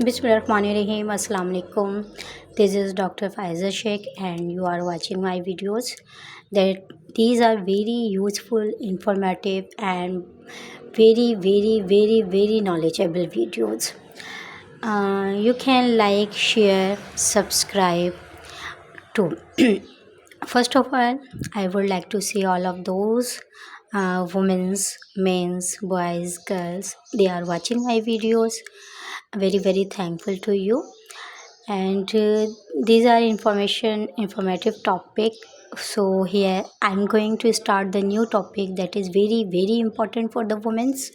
Bismillahirrahmanirrahim. Assalamu alaikum. This is Dr. Faiza Sheikh and you are watching my videos. That these are very useful, informative and very knowledgeable videos. You can like, share, subscribe too. First of all, I would like to see all of those women's, men's, boys, girls. They are watching my videos. Very thankful to you. And these are informative topic. So here I'm going to start the new topic that is very important for the women's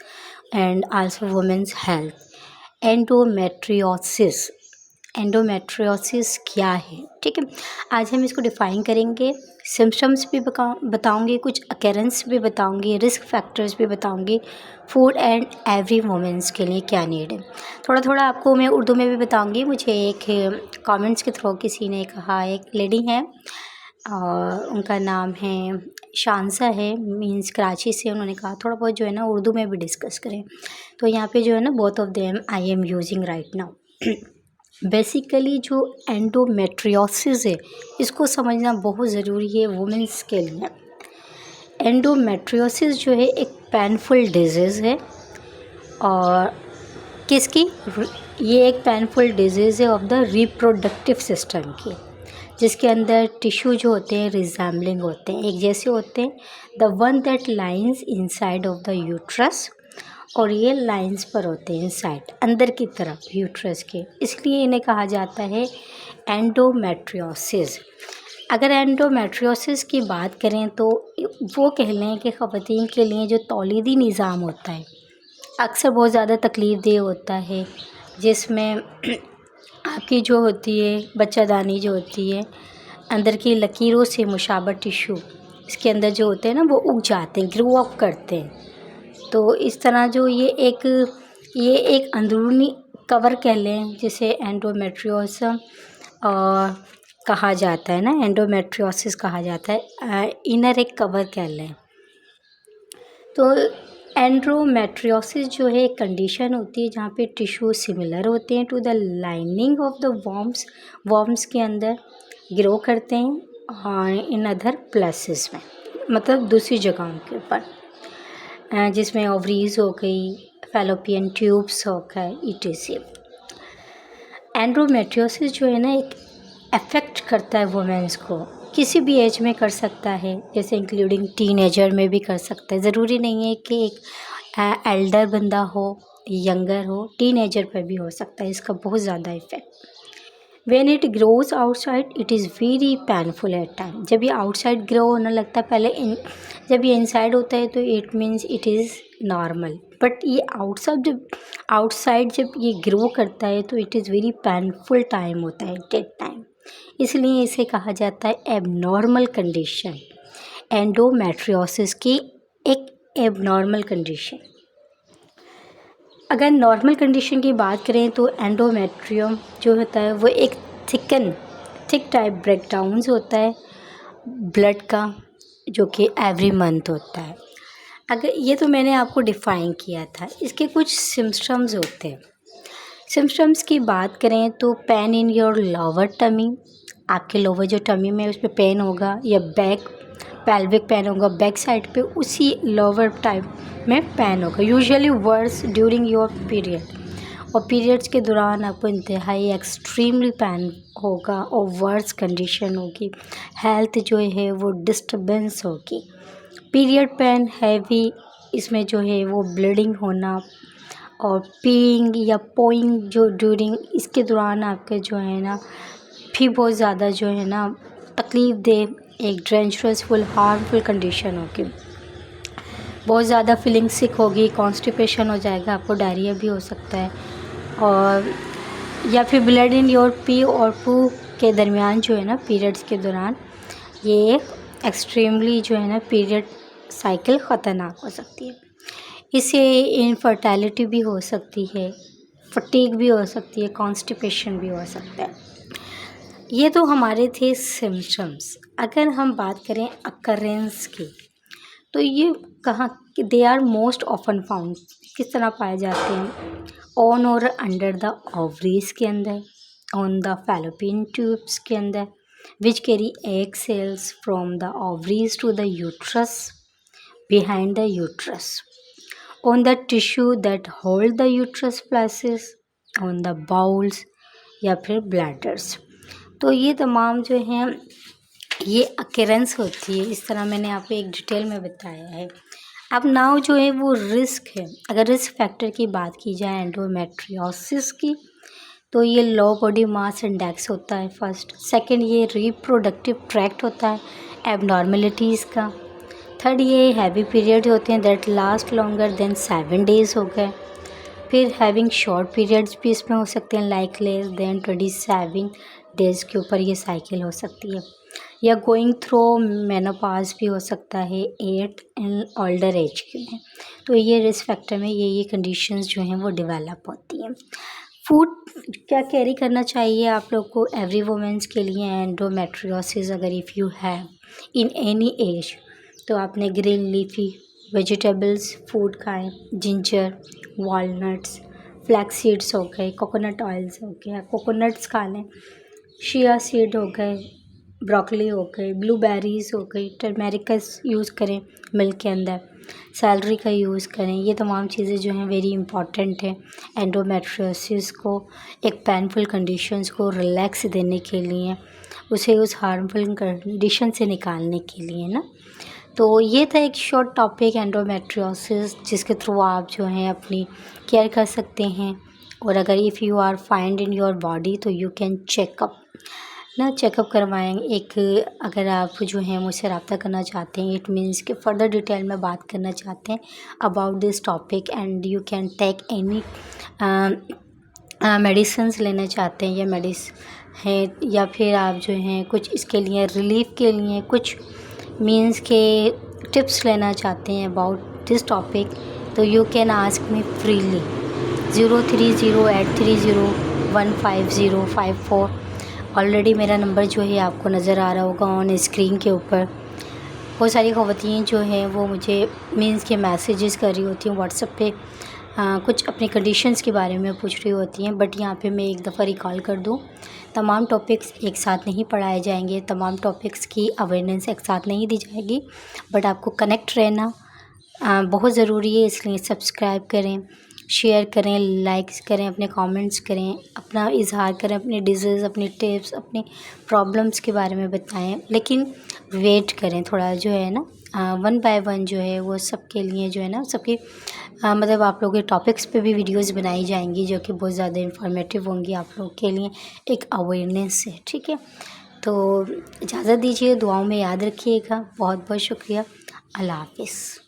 and also women's health. Endometriosis endometriosis क्या है, ठीक है। आज हम इसको define करेंगे, symptoms भी बताऊंगी, कुछ अकेरेंस भी बताऊंगी, रिस्क फैक्टर्स भी बताऊंगी, फूड एंड एवरी वुमेंस के लिए क्या नीड है। थोड़ा आपको मैं उर्दू में भी बताऊंगी। मुझे एक कमेंट्स के थ्रू किसी ने कहा, एक लेडी हैं और उनका नाम है शांसा है, मीन्स कराची से। उन्होंने कहा थोड़ा बहुत जो है ना उर्दू में भी डिस्कस करें। तो यहाँ पे जो है ना both of them I am using right now. Basically जो एंडोमेट्रियोसिस है इसको समझना बहुत ज़रूरी है वुमेंस के लिए। एंडोमेट्रियोसिस जो है एक पेनफुल डिजीज़ है और किसकी, ये एक पेनफुल डिजीज़ है ऑफ द रिप्रोडक्टिव सिस्टम की, जिसके अंदर टिश्यू जो होते हैं रिजेंबलिंग होते हैं, एक जैसे होते हैं, the one that lines inside of the uterus, और ये लाइंस पर होते हैं इनसाइड अंदर की तरफ यूट्रस के, इसलिए इन्हें कहा जाता है एंडोमेट्रियोसिस। अगर एंडोमेट्रियोसिस की बात करें तो वो कह लें कि ख़वातीन के लिए जो तौलीदी निज़ाम होता है अक्सर बहुत ज़्यादा तकलीफ़देह होता है, जिसमें आपकी जो होती है बच्चादानी जो होती है अंदर की लकीरों से मुशाबह टिश्यू इसके अंदर जो होते हैं ना वो उग जाते हैं, ग्रो अप करते हैं। तो इस तरह जो ये एक अंदरूनी कवर कह लें जिसे एंडोमेट्रियोसिस कहा जाता है ना, एंडोमेट्रियोसिस कहा जाता है, इनर एक कवर कह लें। तो एंडोमेट्रियोसिस जो है एक कंडीशन होती है जहाँ पे टिश्यू सिमिलर होते हैं to the lining of the worms के अंदर ग्रो करते हैं इन अदर प्लेसेस में, मतलब दूसरी जगहों के ऊपर, जिसमें ओवरीज हो गई, फैलोपियन ट्यूब्स हो गए, ईटीसी। एंडोमेट्रियोसिस जो है ना एक अफेक्ट करता है वुमेन्स को, किसी भी एज में कर सकता है, जैसे इंक्लूडिंग टीनेजर में भी कर सकता है। ज़रूरी नहीं है कि एक एल्डर बंदा हो, यंगर हो, टीनेजर पर भी हो सकता है इसका बहुत ज़्यादा effect. When it grows outside, it is very painful at time. जब ये आउटसाइड ग्रो होने लगता है, पहले जब ये इनसाइड होता है तो it means it is normal, but ये आउटसाइड जब ये ग्रो करता है तो it is very painful time होता है डेट टाइम, इसलिए इसे कहा जाता है एबनॉर्मल कंडीशन। एंडोमेट्रियोसिस की एक एबनॉर्मल कंडीशन। अगर नॉर्मल कंडीशन की बात करें तो एंडोमेट्रियम जो होता है वो एक थिक टाइप ब्रेकडाउन्स होता है ब्लड का, जो कि एवरी मंथ होता है। अगर ये तो मैंने आपको डिफ़ाइन किया था। इसके कुछ सिम्पटम्स होते हैं। सिम्पटम्स की बात करें तो pain in your lower tummy, आपके लोअर जो टमी में उस पर पेन होगा, या पेल्विक पेन होगा बैक साइड पे, उसी लोअर टाइप में पेन होगा, usually worse during your period, और पीरियड्स के दौरान आपको इंतहाई एक्सट्रीमली पेन होगा और वर्स कंडीशन होगी, हेल्थ जो है वो डिस्टर्बेंस होगी। पीरियड पेन हैवी, इसमें जो है वो ब्लीडिंग होना और पीइंग या पोइंग जो ड्यूरिंग इसके दौरान आपके जो है ना भी बहुत ज़्यादा जो है ना तकलीफ़ दे, एक डेंजरसफुल हार्मफुल कंडीशन होगी। बहुत ज़्यादा फीलिंग सिक होगी, कॉन्स्टिपेशन हो जाएगा, आपको डायरिया भी हो सकता है, और या फिर ब्लड इन योर पी और पू के दरमियान जो है ना पीरियड्स के दौरान ये एक्सट्रीमली जो है ना पीरियड साइकिल ख़तरनाक हो सकती है। इससे इनफर्टिलिटी भी हो सकती है, फटीग भी हो सकती है, कॉन्स्टिपेशन भी हो सकता है। ये तो हमारे थे सिम्पटम्स। अगर हम बात करें अकरेंस की तो ये कहाँ, they are most often found किस तरह पाए जाते हैं? ऑन और अंडर द ओवरीज के अंदर, ऑन द फैलोपियन ट्यूब्स के अंदर, which carry egg cells from the ovaries to the uterus, behind the uterus, on the tissue that hold the uterus places, on the bowels या फिर bladders. तो ये तमाम जो हैं ये अकेरेंस होती है, इस तरह मैंने आपको एक डिटेल में बताया है। अब नाउ जो है वो रिस्क है। अगर रिस्क फैक्टर की बात की जाए एंडोमेट्रियोसिस की, तो ये लो बॉडी मास इंडेक्स होता है फर्स्ट। सेकंड, ये रिप्रोडक्टिव ट्रैक्ट होता है एबनॉर्मेलिटीज़ का। थर्ड, ये हैवी पीरियड होते हैं that last longer than 7 days हो गए। फिर हैविंग शॉर्ट पीरियड्स भी इसमें हो सकते हैं, लाइक लेस देन 27 डेज़ के ऊपर ये साइकिल हो सकती है। या गोइंग थ्रू मेनोपॉज भी हो सकता है 8 इन ओल्डर एज में। तो ये रिस्क फैक्टर में ये कंडीशंस जो हैं वो डेवलप होती हैं। फूड क्या कैरी करना चाहिए आप लोग को एवरी वुमेंस के लिए एंडोमेट्रियोसिस अगर if you have in any as, तो आपने ग्रीन लीफी वेजिटेबल्स फूड खाएं, जिंजर, वॉलनट्स, फ्लैक्स सीड्स हो गए, कोकोनट ऑयल्स हो गया, कोकोनट्स खा लें, शिया सीड हो गए, ब्रोकली हो गई, ब्लूबेरीज़ हो गई, टर्मेरिक का यूज़ करें मिल्क के अंदर, सैलरी का यूज़ करें। ये तमाम चीज़ें जो हैं वेरी इंपॉर्टेंट हैं एंडोमेट्रियोसिस को एक पेनफुल कंडीशंस को रिलैक्स देने के लिए, उसे उस हार्मफुल कंडीशन से निकालने के लिए ना। तो ये था एक शॉर्ट टॉपिक एंडोमेट्रियोसिस, जिसके थ्रू आप जो हैं अपनी केयर कर सकते हैं। और अगर if you are find in your body तो यू कैन चेकअप ना, चेकअप करवाएं। एक अगर आप जो हैं मुझसे रब्ता करना चाहते हैं, इट मीन्स कि फ़र्दर डिटेल में बात करना चाहते हैं about this topic and you can take any medicines लेना चाहते हैं या है, या फिर आप जो हैं कुछ इसके लिए रिलीफ के लिए कुछ मीन्स के टिप्स लेना चाहते हैं अबाउट दिस टॉपिक, तो you can ask me freely 0308301505 already मेरा नंबर जो है आपको नज़र आ रहा होगा ऑन स्क्रीन के ऊपर। बहुत सारी ख़वातीन जो हैं वो मुझे मीन्स के मैसेजेस कर रही होती हैं व्हाट्सएप पे, कुछ अपनी कंडीशंस के बारे में पूछ रही होती हैं। बट यहाँ पे मैं एक दफ़ा रिकॉल कर दूँ, तमाम टॉपिक्स एक साथ नहीं पढ़ाए जाएंगे, तमाम टॉपिक्स की अवेयरनेस एक साथ नहीं दी जाएगी, बट आपको कनेक्ट रहना बहुत ज़रूरी है। इसलिए सब्सक्राइब करें, शेयर करें, लाइक्स करें, अपने कमेंट्स करें, अपना इजहार करें, अपनी डिजीज़, अपनी टिप्स, अपनी प्रॉब्लम्स के बारे में बताएं। लेकिन वेट करें थोड़ा जो है ना, 1 बाय 1 जो है वो सबके लिए जो है ना, सबके मतलब आप लोगों के टॉपिक्स पे भी वीडियोस बनाई जाएंगी जो कि बहुत ज़्यादा इंफॉर्मेटिव होंगी आप लोग के लिए, एक अवेयरनेस है। ठीक है, तो इजाज़त दीजिए, दुआओं में याद रखिएगा। बहुत बहुत शुक्रिया। अल्लाह हाफ़िज़।